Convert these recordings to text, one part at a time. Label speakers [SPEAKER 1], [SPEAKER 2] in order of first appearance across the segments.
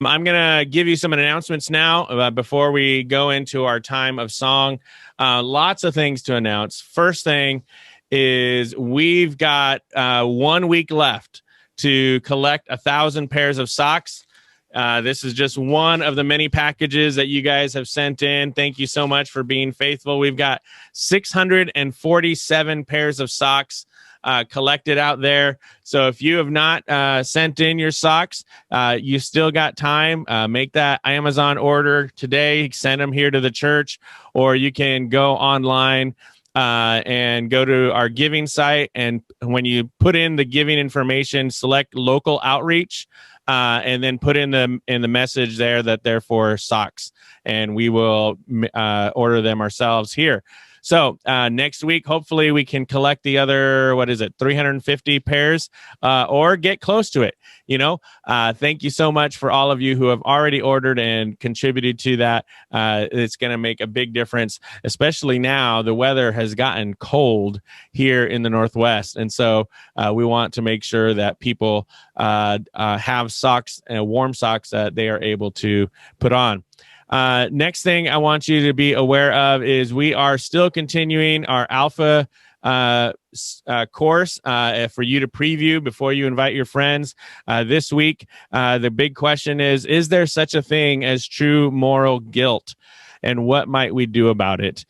[SPEAKER 1] I'm going to give you some announcements now before we go into our time of song. Lots of things to announce. First thing is we've got 1 week left to collect 1,000 pairs of socks. This is just one of the many packages that you guys have sent in. Thank you so much for being faithful. We've got 647 pairs of socks collected out there. So if you have not sent in your socks, you still got time. Make that Amazon order today. Send them here to the church, or you can go online and go to our giving site. And when you put in the giving information, select local outreach. And then put in the message there that they're for socks, and we will order them ourselves here. So next week, hopefully, we can collect the other 350 pairs, or get close to it. Thank you so much for all of you who have already ordered and contributed to that. It's going to make a big difference, especially now the weather has gotten cold here in the Northwest, and so we want to make sure that people have socks and warm socks that they are able to put on. Next thing I want you to be aware of is we are still continuing our Alpha course for you to preview before you invite your friends. This week, the big question is there such a thing as true moral guilt? And what might we do about it?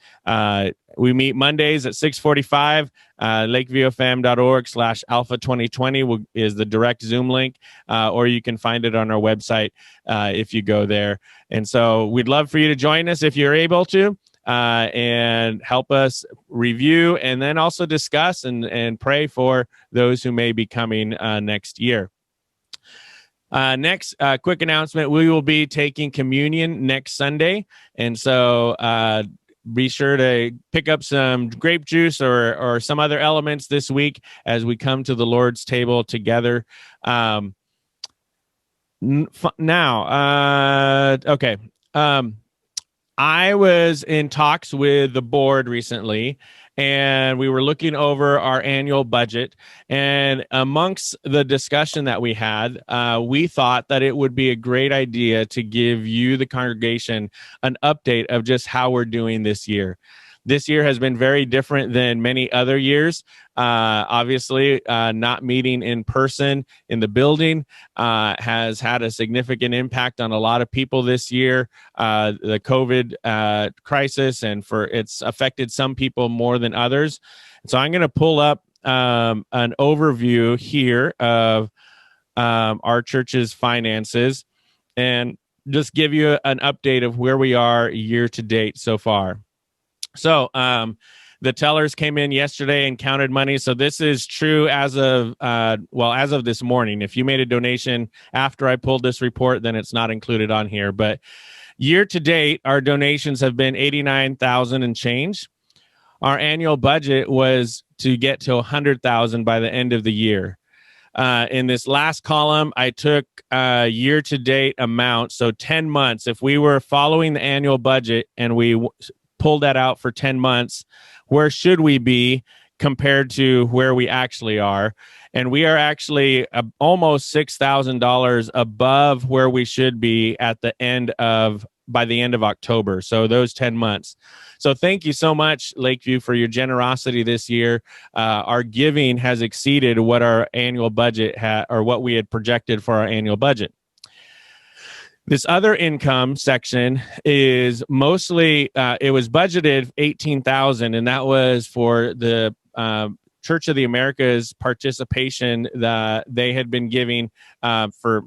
[SPEAKER 1] We meet Mondays at 6:45. lakeviewfm.org/alpha2020 is the direct Zoom link, or you can find it on our website if you go there. And so we'd love for you to join us if you're able to, and help us review and then also discuss and pray for those who may be coming next year. Next, quick announcement, we will be taking communion next Sunday. And so be sure to pick up some grape juice or some other elements this week as we come to the Lord's table together. I was in talks with the board recently, and we were looking over our annual budget. And amongst the discussion that we had, we thought that it would be a great idea to give you, the congregation, an update of just how we're doing this year. This year has been very different than many other years. Obviously, not meeting in person in the building has had a significant impact on a lot of people this year. The COVID crisis, and it's affected some people more than others. So I'm going to pull up an overview here of our church's finances and just give you an update of where we are year to date so far. So the tellers came in yesterday and counted money. So this is true as of this morning. If you made a donation after I pulled this report, then it's not included on here. But year to date, our donations have been $89,000 and change. Our annual budget was to get to $100,000 by the end of the year. In this last column, I took year to date amount. So 10 months. If we were following the annual budget and we pulled that out for 10 months, where should we be compared to where we actually are? And we are actually almost $6,000 above where we should be by the end of October. So those 10 months. So thank you so much, Lakeview, for your generosity this year. Our giving has exceeded what our annual budget or what we had projected for our annual budget. This other income section is mostly, it was budgeted $18,000, and that was for the Church of the Americas participation that they had been giving for,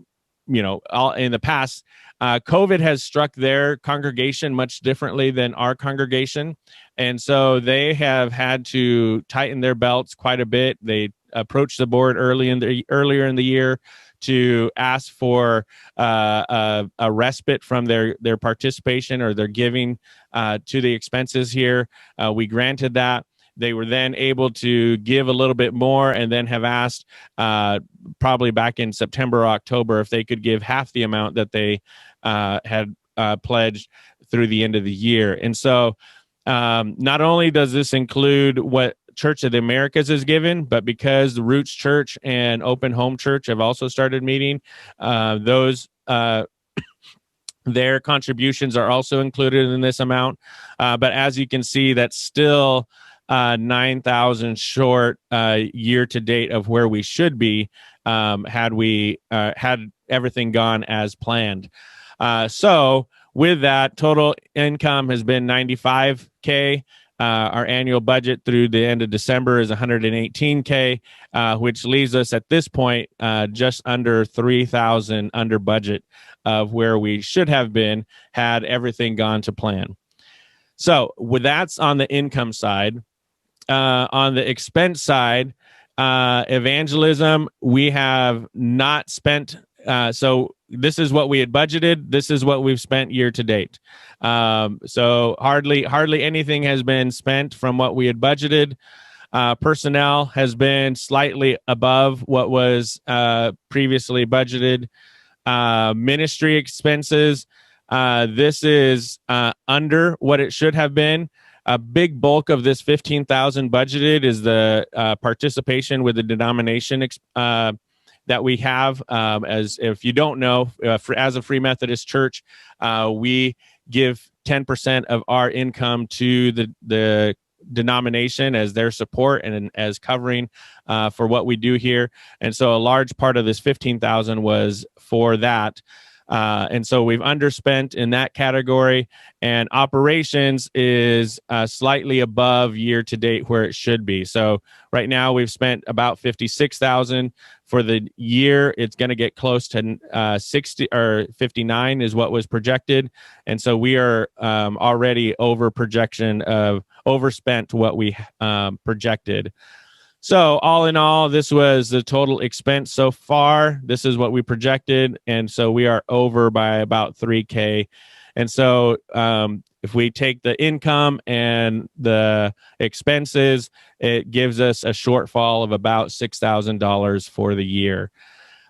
[SPEAKER 1] all in the past. COVID has struck their congregation much differently than our congregation, and so they have had to tighten their belts quite a bit. They approached the board earlier in the year to ask for a respite from their participation or their giving to the expenses here. We granted that. They were then able to give a little bit more, and then have asked probably back in September or October if they could give half the amount that they had pledged through the end of the year. And so not only does this include what Church of the Americas is given, but because the Roots Church and Open Home Church have also started meeting, those Their contributions are also included in this amount. But as you can see, that's still 9,000 short year to date of where we should be had we had everything gone as planned. So with that, total income has been 95K. Our annual budget through the end of December is 118K, which leaves us at this point just under 3,000 under budget of where we should have been had everything gone to plan. So with that's on the income side. On the expense side, evangelism, we have not spent. So this is what we had budgeted. This is what we've spent year to date. So hardly anything has been spent from what we had budgeted. Personnel has been slightly above what was previously budgeted. Ministry expenses, this is under what it should have been. A big bulk of this 15,000 budgeted is the participation with the denomination that we have. As if you don't know, as a Free Methodist Church, we give 10% of our income to the denomination as their support and as covering for what we do here. And so a large part of this 15,000 was for that. And so we've underspent in that category, and operations is slightly above year to date where it should be. So right now we've spent about 56,000 for the year. It's going to get close to 60 or 59 is what was projected. And so we are already over projection of overspent what we projected. So all in all, this was the total expense so far. This is what we projected. And so we are over by about 3K. And so if we take the income and the expenses, it gives us a shortfall of about $6,000 for the year.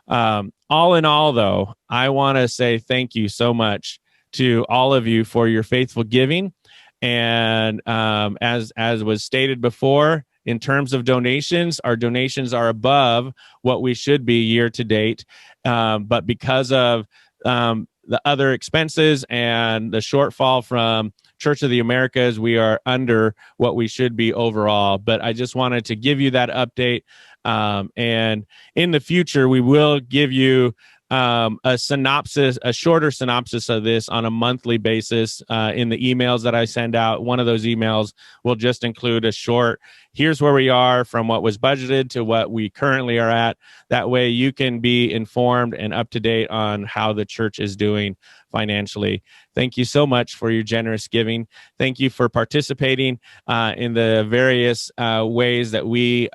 [SPEAKER 1] All in all, though, I want to say thank you so much to all of you for your faithful giving. And as was stated before, in terms of donations, our donations are above what we should be year to date. But because of the other expenses and the shortfall from Church of the Americas, we are under what we should be overall. But I just wanted to give you that update. And in the future, we will give you a shorter synopsis of this on a monthly basis in the emails that I send out. One of those emails will just include a short, here's where we are from what was budgeted to what we currently are at. That way you can be informed and up to date on how the church is doing financially. Thank you so much for your generous giving. Thank you for participating in the various ways that we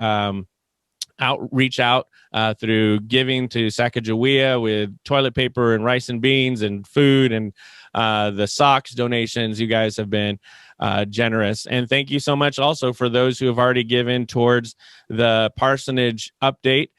[SPEAKER 1] reach out through giving to Sacagawea with toilet paper and rice and beans and food and the socks donations. You guys have been generous. And thank you so much also for those who have already given towards the parsonage update.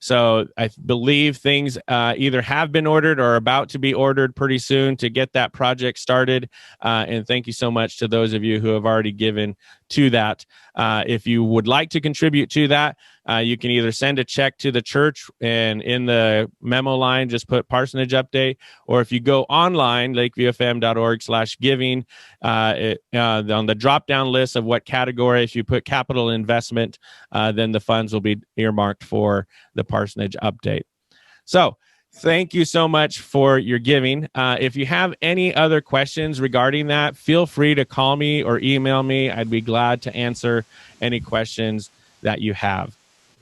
[SPEAKER 1] So I believe things either have been ordered or are about to be ordered pretty soon to get that project started. And thank you so much to those of you who have already given to that. If you would like to contribute to that, you can either send a check to the church and in the memo line, just put parsonage update. Or if you go online, lakeviewfm.org/giving, on the drop-down list of what category, if you put capital investment, then the funds will be earmarked for the parsonage update. So thank you so much for your giving. If you have any other questions regarding that, feel free to call me or email me. I'd be glad to answer any questions that you have.